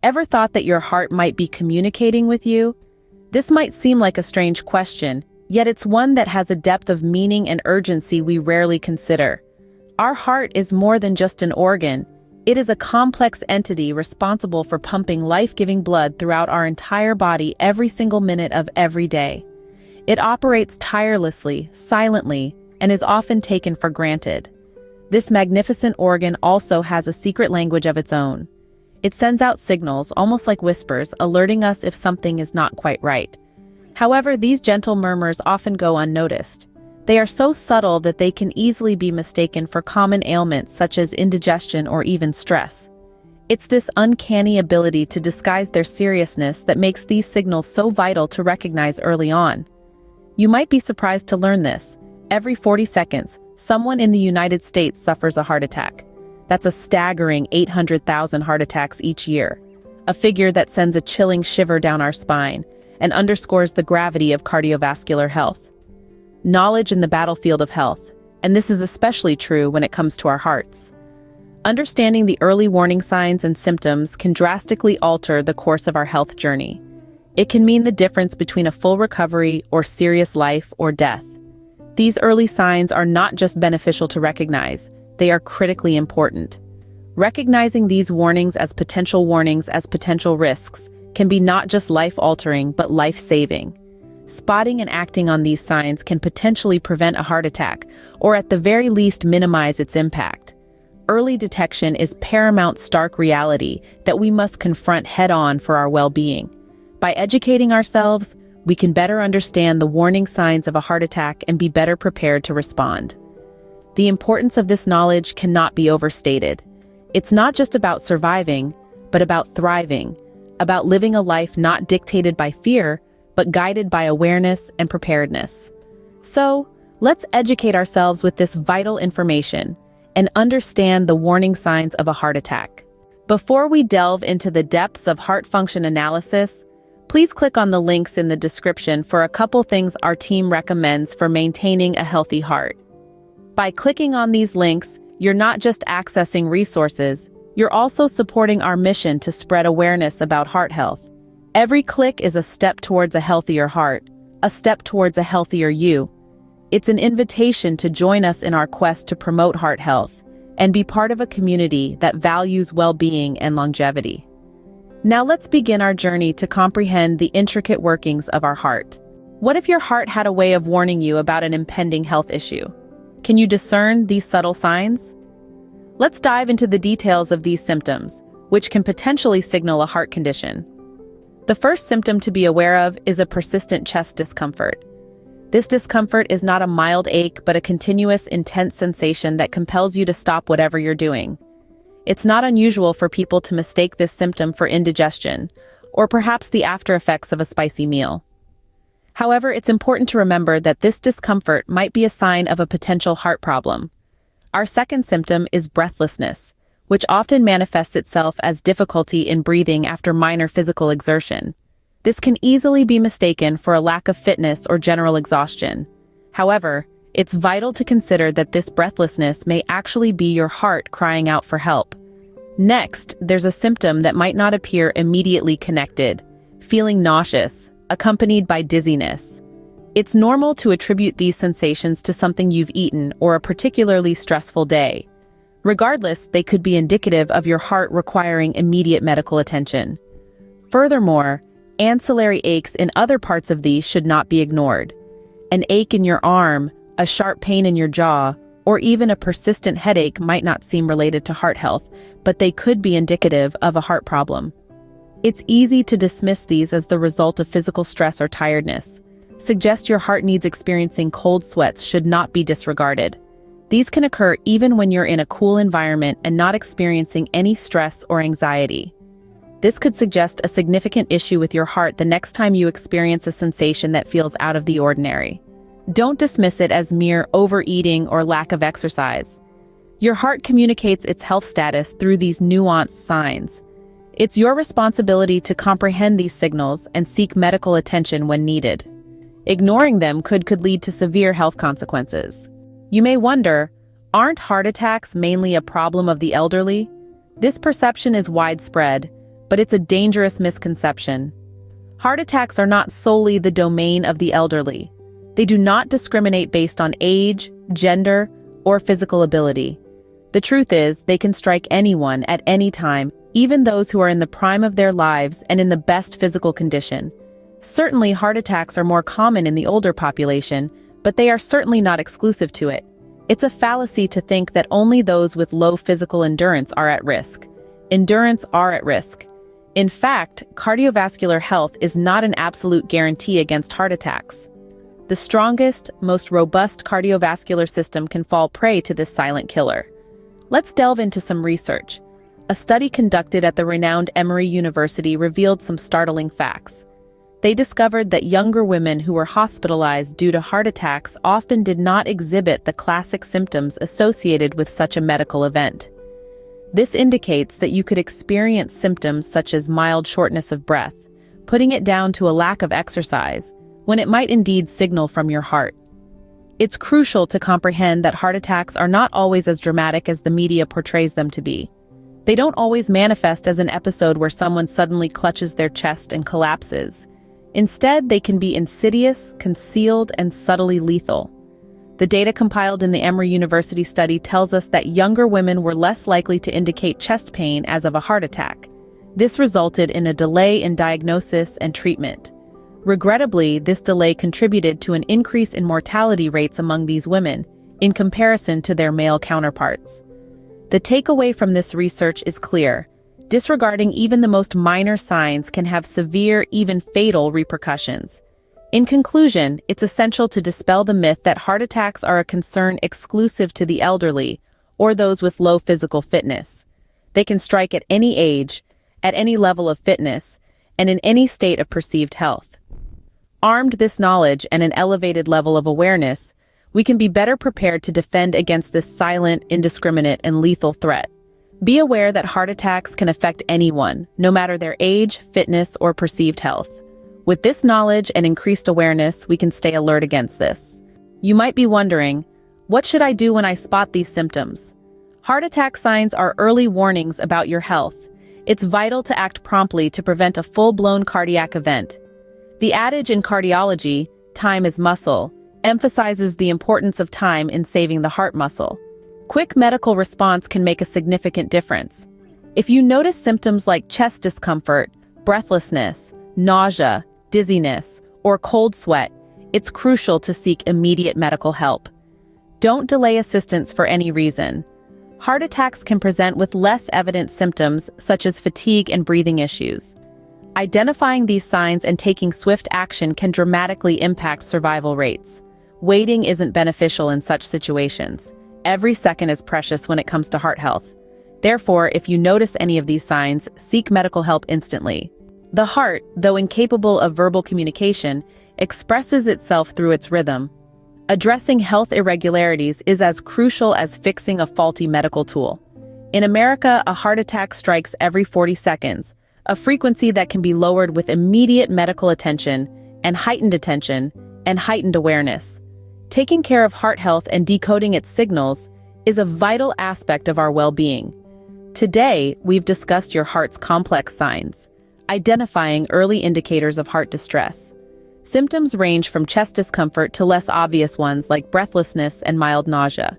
Ever thought that your heart might be communicating with you? This might seem like a strange question, yet it's one that has a depth of meaning and urgency we rarely consider. Our heart is more than just an organ. It is a complex entity responsible for pumping life-giving blood throughout our entire body every single minute of every day. It operates tirelessly, silently, and is often taken for granted. This magnificent organ also has a secret language of its own. It sends out signals, almost like whispers, alerting us if something is not quite right. However, these gentle murmurs often go unnoticed. They are so subtle that they can easily be mistaken for common ailments such as indigestion or even stress. It's this uncanny ability to disguise their seriousness that makes these signals so vital to recognize early on. You might be surprised to learn this. Every 40 seconds, someone in the United States suffers a heart attack. That's a staggering 800,000 heart attacks each year, a figure that sends a chilling shiver down our spine and underscores the gravity of cardiovascular health. Knowledge in the battlefield of health, and this is especially true when it comes to our hearts. Understanding the early warning signs and symptoms can drastically alter the course of our health journey. It can mean the difference between a full recovery or serious life or death. These early signs are not just beneficial to recognize, they are critically important. Recognizing these warnings as potential risks can be not just life-altering but life-saving. Spotting and acting on these signs can potentially prevent a heart attack, or at the very least minimize its impact. Early detection is paramount stark reality that we must confront head-on for our well-being. By educating ourselves, we can better understand the warning signs of a heart attack and be better prepared to respond. The importance of this knowledge cannot be overstated. It's not just about surviving, but about thriving, about living a life not dictated by fear, but guided by awareness and preparedness. So, let's educate ourselves with this vital information and understand the warning signs of a heart attack. Before we delve into the depths of heart function analysis, please click on the links in the description for a couple things our team recommends for maintaining a healthy heart. By clicking on these links, you're not just accessing resources, you're also supporting our mission to spread awareness about heart health. Every click is a step towards a healthier heart, a step towards a healthier you. It's an invitation to join us in our quest to promote heart health and be part of a community that values well-being and longevity. Now let's begin our journey to comprehend the intricate workings of our heart. What if your heart had a way of warning you about an impending health issue? Can you discern these subtle signs? Let's dive into the details of these symptoms, which can potentially signal a heart condition. The first symptom to be aware of is a persistent chest discomfort. This discomfort is not a mild ache, but a continuous, intense sensation that compels you to stop whatever you're doing. It's not unusual for people to mistake this symptom for indigestion, or perhaps the after effects of a spicy meal. However, it's important to remember that this discomfort might be a sign of a potential heart problem. Our second symptom is breathlessness, which often manifests itself as difficulty in breathing after minor physical exertion. This can easily be mistaken for a lack of fitness or general exhaustion. However, it's vital to consider that this breathlessness may actually be your heart crying out for help. Next, there's a symptom that might not appear immediately connected: feeling nauseous, accompanied by dizziness. It's normal to attribute these sensations to something you've eaten or a particularly stressful day. Regardless, they could be indicative of your heart requiring immediate medical attention. Furthermore, ancillary aches in other parts of these should not be ignored. An ache in your arm, a sharp pain in your jaw, or even a persistent headache might not seem related to heart health, but they could be indicative of a heart problem. It's easy to dismiss these as the result of physical stress or tiredness. Suggest your heart needs experiencing cold sweats should not be disregarded. These can occur even when you're in a cool environment and not experiencing any stress or anxiety. This could suggest a significant issue with your heart the next time you experience a sensation that feels out of the ordinary. Don't dismiss it as mere overeating or lack of exercise. Your heart communicates its health status through these nuanced signs. It's your responsibility to comprehend these signals and seek medical attention when needed. Ignoring them could lead to severe health consequences. You may wonder, aren't heart attacks mainly a problem of the elderly? This perception is widespread, but it's a dangerous misconception. Heart attacks are not solely the domain of the elderly. They do not discriminate based on age, gender, or physical ability. The truth is, they can strike anyone at any time, even those who are in the prime of their lives and in the best physical condition. Certainly, heart attacks are more common in the older population, but they are certainly not exclusive to it. It's a fallacy to think that only those with low physical endurance are at risk. Endurance are at risk. In fact, cardiovascular health is not an absolute guarantee against heart attacks. The strongest, most robust cardiovascular system can fall prey to this silent killer. Let's delve into some research. A study conducted at the renowned Emory University revealed some startling facts. They discovered that younger women who were hospitalized due to heart attacks often did not exhibit the classic symptoms associated with such a medical event. This indicates that you could experience symptoms such as mild shortness of breath, putting it down to a lack of exercise, when it might indeed signal from your heart. It's crucial to comprehend that heart attacks are not always as dramatic as the media portrays them to be. They don't always manifest as an episode where someone suddenly clutches their chest and collapses. Instead, they can be insidious, concealed, and subtly lethal. The data compiled in the Emory University study tells us that younger women were less likely to indicate chest pain as of a heart attack. This resulted in a delay in diagnosis and treatment. Regrettably, this delay contributed to an increase in mortality rates among these women, in comparison to their male counterparts. The takeaway from this research is clear. Disregarding even the most minor signs can have severe, even fatal repercussions. In conclusion, it's essential to dispel the myth that heart attacks are a concern exclusive to the elderly or those with low physical fitness. They can strike at any age, at any level of fitness, and in any state of perceived health. Armed this knowledge and an elevated level of awareness, we can be better prepared to defend against this silent, indiscriminate, and lethal threat. Be aware that heart attacks can affect anyone, no matter their age, fitness, or perceived health. With this knowledge and increased awareness, we can stay alert against this. You might be wondering, what should I do when I spot these symptoms? Heart attack signs are early warnings about your health. It's vital to act promptly to prevent a full-blown cardiac event. The adage in cardiology, time is muscle, emphasizes the importance of time in saving the heart muscle. Quick medical response can make a significant difference. If you notice symptoms like chest discomfort, breathlessness, nausea, dizziness, or cold sweat, it's crucial to seek immediate medical help. Don't delay assistance for any reason. Heart attacks can present with less evident symptoms such as fatigue and breathing issues. Identifying these signs and taking swift action can dramatically impact survival rates. Waiting isn't beneficial in such situations. Every second is precious when it comes to heart health. Therefore, if you notice any of these signs, seek medical help instantly. The heart, though incapable of verbal communication, expresses itself through its rhythm. Addressing health irregularities is as crucial as fixing a faulty medical tool. In America, a heart attack strikes every 40 seconds, a frequency that can be lowered with immediate medical attention and heightened awareness. Taking care of heart health and decoding its signals is a vital aspect of our well-being. Today, we've discussed your heart's complex signs, identifying early indicators of heart distress. Symptoms range from chest discomfort to less obvious ones like breathlessness and mild nausea.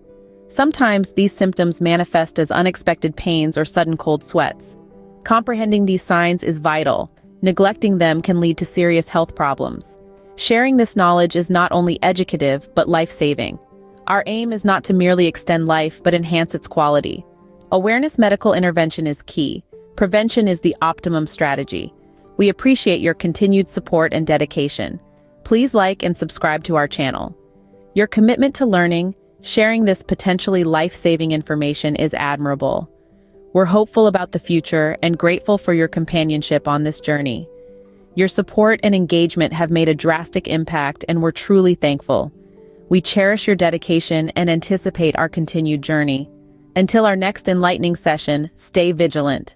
Sometimes these symptoms manifest as unexpected pains or sudden cold sweats. Comprehending these signs is vital. Neglecting them can lead to serious health problems. Sharing this knowledge is not only educative, but life-saving. Our aim is not to merely extend life, but enhance its quality. Awareness medical intervention is key. Prevention is the optimum strategy. We appreciate your continued support and dedication. Please like and subscribe to our channel. Your commitment to learning, sharing this potentially life-saving information is admirable. We're hopeful about the future and grateful for your companionship on this journey. Your support and engagement have made a drastic impact, and we're truly thankful. We cherish your dedication and anticipate our continued journey. Until our next enlightening session, stay vigilant.